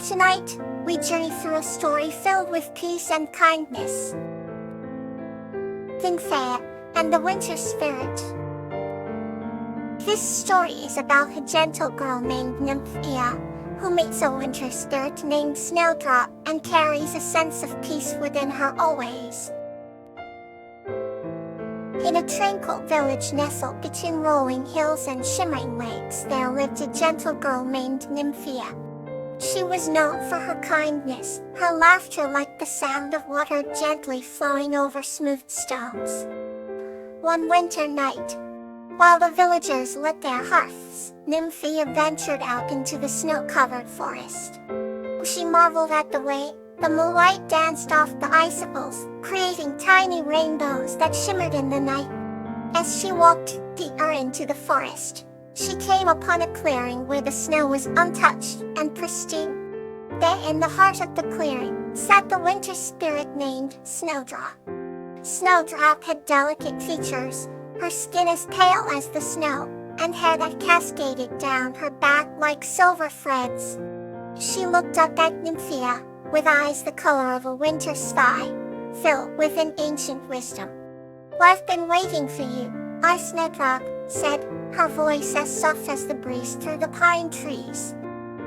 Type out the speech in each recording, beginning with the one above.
Tonight, we journey through a story filled with peace and kindness. Nymphea and the Winter Spirit. This story is about a gentle girl named Nymphea, who meets a winter spirit named Snowdrop and carries a sense of peace within her always. In a tranquil village nestled between rolling hills and shimmering lakes, there lived a gentle girl named Nymphea. She was known for her kindness, her laughter like the sound of water gently flowing over smooth stones. One winter night, while the villagers lit their hearths, Nymphea ventured out into the snow-covered forest. She marveled at the way the moonlight danced off the icicles, creating tiny rainbows that shimmered in the night. As she walked deeper into the forest, she came upon a clearing where the snow was untouched and pristine. There in the heart of the clearing sat the winter spirit named Snowdrop. Snowdrop had delicate features, her skin as pale as the snow, and hair that cascaded down her back like silver threads. She looked up at Nymphea, with eyes the color of a winter sky, filled with an ancient wisdom. "I've been waiting for you," Snowdrop said, her voice as soft as the breeze through the pine trees.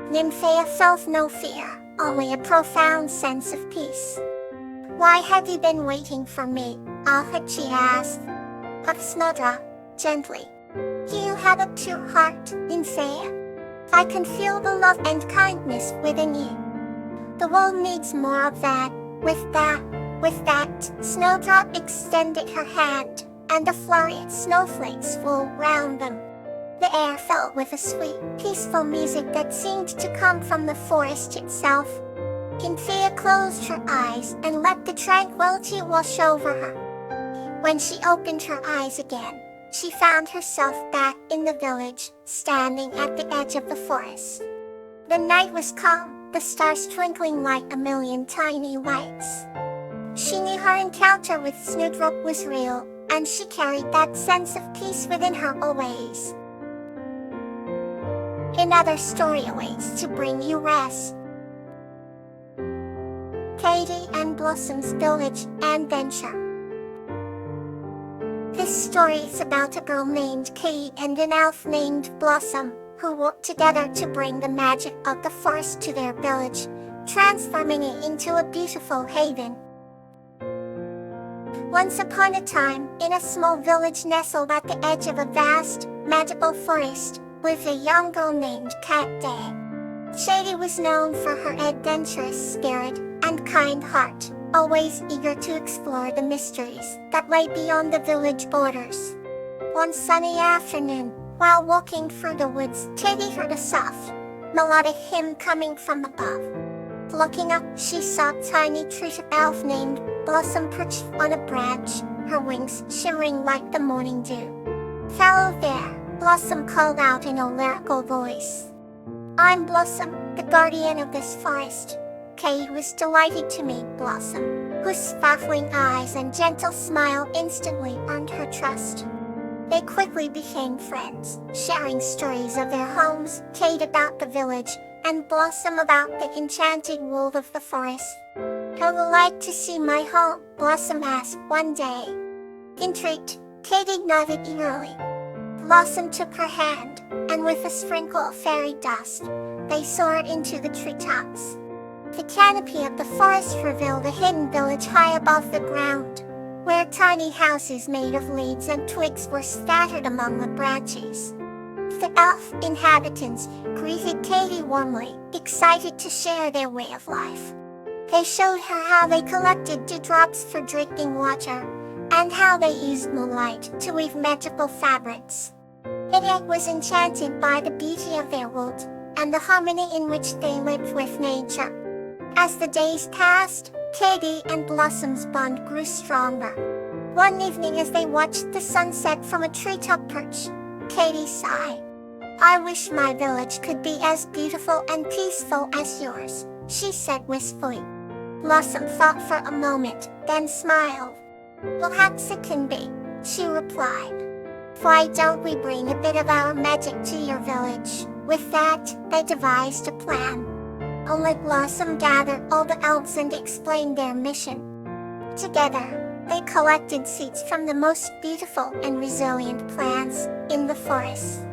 Nymphea felt no fear, only a profound sense of peace. "Why have you been waiting for me?" she asked. Snowdrop, gently. "You have a pure heart, Nymphea. I can feel the love and kindness within you. The world needs more of that." With that, Snowdrop extended her hand, and a flurry of snowflakes flew round them. The air filled with a sweet, peaceful music that seemed to come from the forest itself. Nymphea closed her eyes and let the tranquility wash over her. When she opened her eyes again, she found herself back in the village, standing at the edge of the forest. The night was calm, the stars twinkling like a million tiny lights. She knew her encounter with Snowdrop was real, and she carried that sense of peace within her always. Another story awaits to bring you rest. Katie and Blossom's Village Adventure. This story is about a girl named Katie and an elf named Blossom, who worked together to bring the magic of the forest to their village, transforming it into a beautiful haven. Once upon a time, in a small village nestled at the edge of a vast, magical forest, lived a young girl named Cat Day. Katie was known for her adventurous spirit and kind heart, always eager to explore the mysteries that lay beyond the village borders. One sunny afternoon, while walking through the woods, Katie heard a soft, melodic hymn coming from above. Looking up, she saw a tiny treetop elf named Blossom perched on a branch, her wings shimmering like the morning dew. "Fellow there," Blossom called out in a lyrical voice. "I'm Blossom, the guardian of this forest." Katie was delighted to meet Blossom, whose sparkling eyes and gentle smile instantly earned her trust. They quickly became friends, sharing stories of their homes, Kate about the village, and Blossom about the enchanted world of the forest. "I would like to see my home," Blossom asked one day. Intrigued, Katie nodded eagerly. Blossom took her hand, and with a sprinkle of fairy dust, they soared into the treetops. The canopy of the forest revealed a hidden village high above the ground, where tiny houses made of leaves and twigs were scattered among the branches. The elf inhabitants greeted Katie warmly, excited to share their way of life. They showed her how they collected dewdrops for drinking water, and how they used moonlight to weave magical fabrics. Katie was enchanted by the beauty of their world, and the harmony in which they lived with nature. As the days passed, Katie and Blossom's bond grew stronger. One evening as they watched the sunset from a treetop perch, Katie sighed. "I wish my village could be as beautiful and peaceful as yours," she said wistfully. Blossom thought for a moment, then smiled. "Perhaps it can be," she replied. "Why don't we bring a bit of our magic to your village?" With that, they devised a plan. Only Blossom gathered all the elves and explained their mission. Together, they collected seeds from the most beautiful and resilient plants in the forest.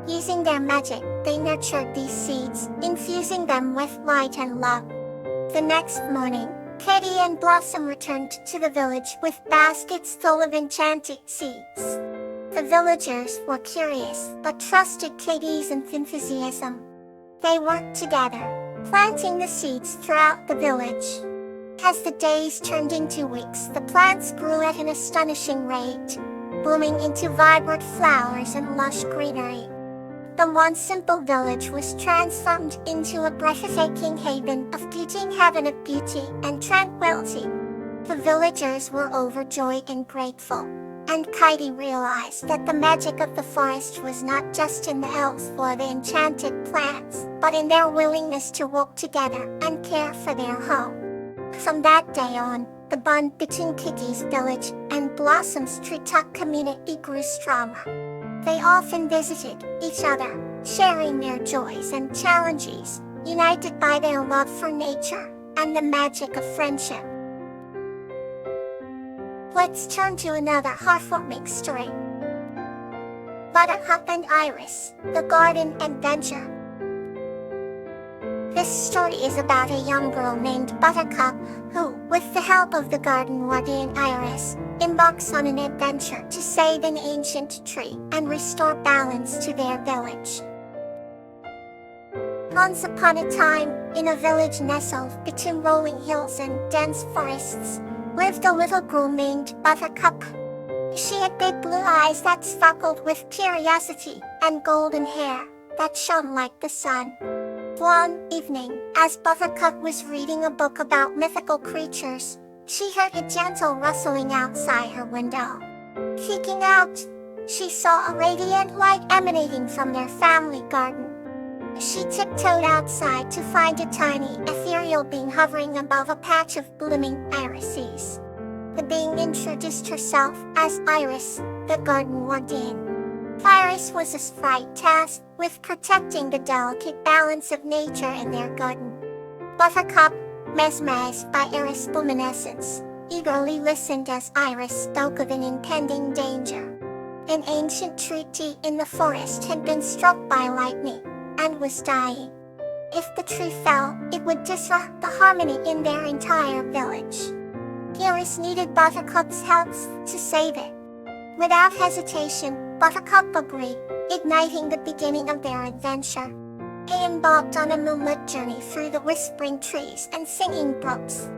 Using their magic, they nurtured these seeds, infusing them with light and love. The next morning, Katy and Blossom returned to the village with baskets full of enchanted seeds. The villagers were curious, but trusted Katy's enthusiasm. They worked together, planting the seeds throughout the village. As the days turned into weeks, the plants grew at an astonishing rate, blooming into vibrant flowers and lush greenery. The once simple village was transformed into a breathtaking haven of beauty, heaven of beauty and tranquility. The villagers were overjoyed and grateful, and Katy realized that the magic of the forest was not just in the elves or the enchanted plants, but in their willingness to work together and care for their home. From that day on, the bond between Katy's village and Blossom's treetop community grew stronger. They often visited each other, sharing their joys and challenges, united by their love for nature and the magic of friendship. Let's turn to another heartwarming story. Buttercup and Iris, the Garden Adventure. This story is about a young girl named Buttercup who, with the help of the garden guardian Iris, embarks on an adventure to save an ancient tree and restore balance to their village. Once upon a time, in a village nestled between rolling hills and dense forests, lived a little girl named Buttercup. She had big blue eyes that sparkled with curiosity and golden hair that shone like the sun. One evening, as Buttercup was reading a book about mythical creatures, she heard a gentle rustling outside her window. Peeking out, she saw a radiant light emanating from their family garden. She tiptoed outside to find a tiny, ethereal being hovering above a patch of blooming irises. The being introduced herself as Iris, the garden guardian. Iris was a sprite tasked with protecting the delicate balance of nature in their garden. Buttercup, mesmerized by Iris' luminescence, eagerly listened as Iris spoke of an impending danger. An ancient tree in the forest had been struck by lightning and was dying. If the tree fell, it would disrupt the harmony in their entire village. Iris needed Buttercup's help to save it. Without hesitation, Buttercup agreed, igniting the beginning of their adventure. They embarked on a moonlit journey through the whispering trees and singing brooks.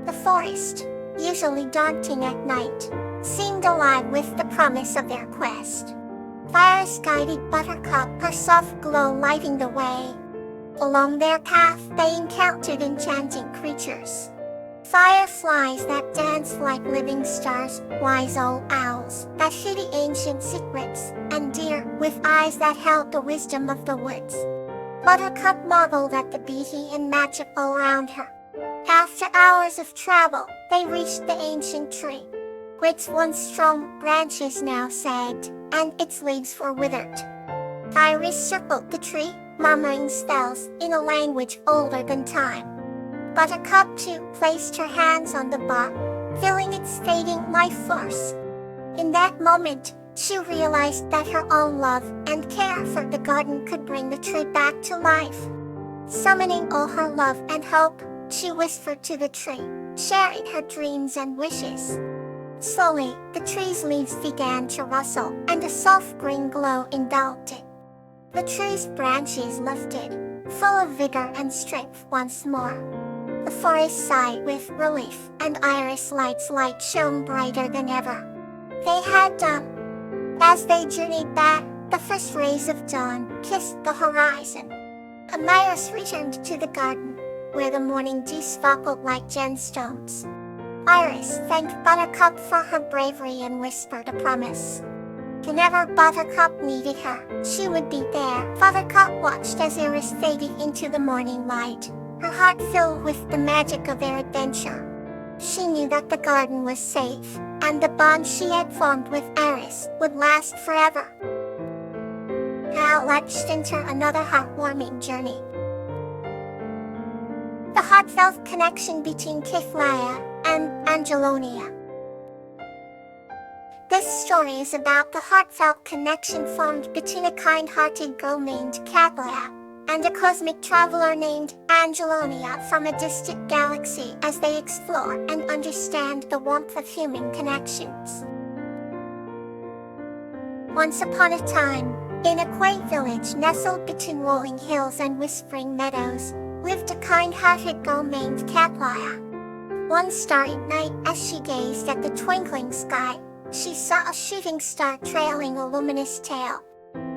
The forest, usually daunting at night, seemed alive with the promise of their quest. Iris guided Buttercup, her soft glow lighting the way. Along their path, they encountered enchanting creatures. Fireflies that danced like living stars, wise old owls that hid ancient secrets, and deer with eyes that held the wisdom of the woods. Buttercup marveled at the beauty and magic all around her. After hours of travel, they reached the ancient tree. Its once strong branches now sagged, and its leaves were withered. Iris circled the tree, murmuring spells in a language older than time. Buttercup too placed her hands on the bark, feeling its fading life force. In that moment, she realized that her own love and care for the garden could bring the tree back to life. Summoning all her love and hope, she whispered to the tree, sharing her dreams and wishes. Slowly, the tree's leaves began to rustle, and a soft green glow enveloped it. The tree's branches lifted, full of vigor and strength once more. The forest sighed with relief, and Iris' light shone brighter than ever. They had done. As they journeyed back, the first rays of dawn kissed the horizon. Iris returned to the garden, where the morning dew sparkled like gemstones. Iris thanked Buttercup for her bravery and whispered a promise. Whenever Buttercup needed her, she would be there. Buttercup watched as Iris faded into the morning light, her heart filled with the magic of their adventure. She knew that the garden was safe, and the bond she had formed with Iris would last forever. Now let's enter another heartwarming journey. The heartfelt connection between Kiflaya and Angelonia. This story is about the heartfelt connection formed between a kind-hearted girl named Kiflaya and a cosmic traveler named Angelonia from a distant galaxy as they explore and understand the warmth of human connections. Once upon a time, in a quaint village nestled between rolling hills and whispering meadows, lived a kind-hearted girl named Kiflaya. One starry night, as she gazed at the twinkling sky, she saw a shooting star trailing a luminous tail.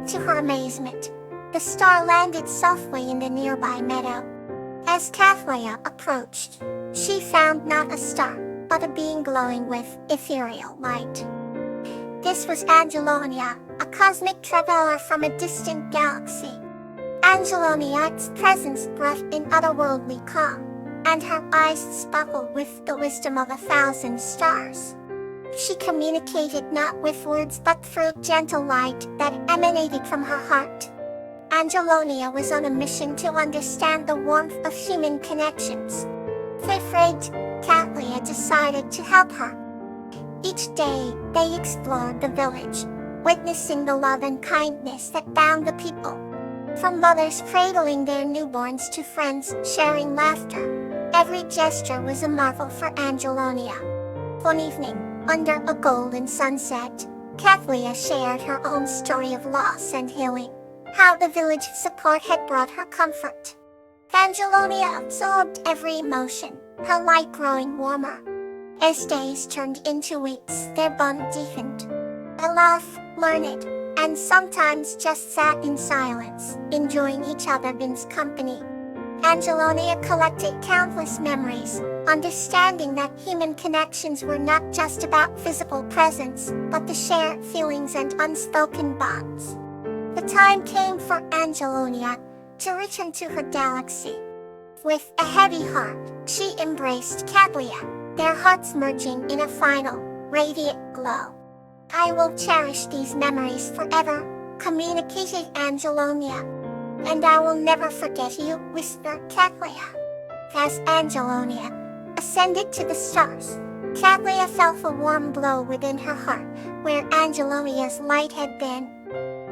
To her amazement, the star landed softly in the nearby meadow. As Kiflaya approached, she found not a star, but a being glowing with ethereal light. This was Angelonia, a cosmic traveler from a distant galaxy. Angelonia's presence brought an otherworldly calm, and her eyes sparkled with the wisdom of 1,000 stars. She communicated not with words but through gentle light that emanated from her heart. Angelonia was on a mission to understand the warmth of human connections. Afraid, Kiflaya decided to help her. Each day, they explored the village, witnessing the love and kindness that bound the people. From mothers cradling their newborns to friends sharing laughter, every gesture was a marvel for Angelonia. One evening, under a golden sunset, Kiflaya shared her own story of loss and healing, how the village support had brought her comfort. Angelonia absorbed every emotion, her light growing warmer. As days turned into weeks, their bond deepened. They laughed, learned, and sometimes just sat in silence, enjoying each other's company. Angelonia collected countless memories, understanding that human connections were not just about physical presence, but the shared feelings and unspoken bonds. The time came for Angelonia to return to her galaxy. With a heavy heart, she embraced Kiflaya, their hearts merging in a final, radiant glow. "I will cherish these memories forever," communicated Angelonia. "And I will never forget you," whispered Kiflaya. As Angelonia ascended to the stars, Kiflaya felt a warm glow within her heart, where Angelonia's light had been.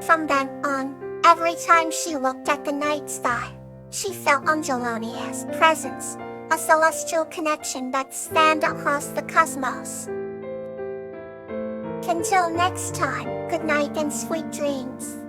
From then on, every time she looked at the night sky, she felt Angelonia's presence, a celestial connection that spanned across the cosmos. Until next time, good night and sweet dreams.